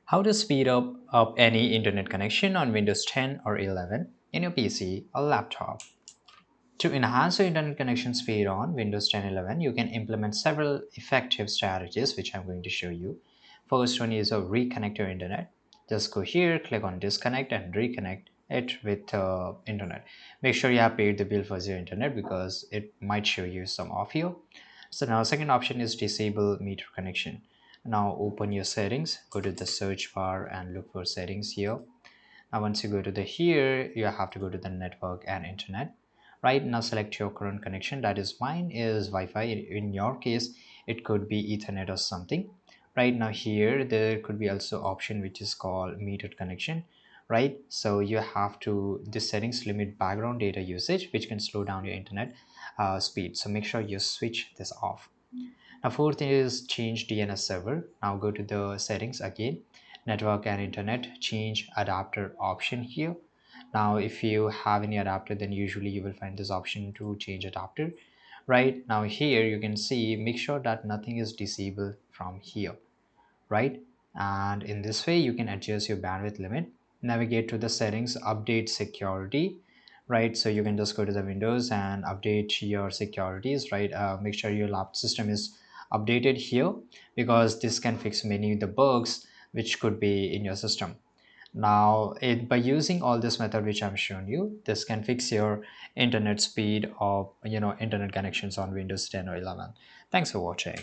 How to speed up any internet connection on Windows 10 or 11 in your PC or laptop. To enhance your internet connection speed on Windows 10 11, you can implement several effective strategies which I'm going to show you. First one is reconnect your internet. Just go here, click on disconnect and reconnect it with internet. Make sure you have paid the bill for your internet because it might show you some off here. So now second option is disable meter connection. Now open your settings, go to the search bar and look for settings here. Now once you go to the here, you have to go to the network and internet. Right now select your current connection. That is mine is Wi-Fi. In your case, it could be Ethernet or something. Right now here, there could be also option which is called metered connection. Right, so you have to this settings limit background data usage, which can slow down your internet speed. So make sure you switch this off. Now fourth is change DNS server. Now go to the settings again, network and internet, change adapter option here. Now if you have any adapter, then usually you will find this option to change adapter. Right now here you can see, make sure that nothing is disabled from here. Right, and in this way you can adjust your bandwidth limit. Navigate to the settings, update security. Right, so you can just go to the windows and update your securities. Right, make sure your laptop system is updated here because this can fix many of the bugs which could be in your system. Now by using all this method which I'm showing you, this can fix your internet speed of internet connections on Windows 10 or 11. Thanks for watching.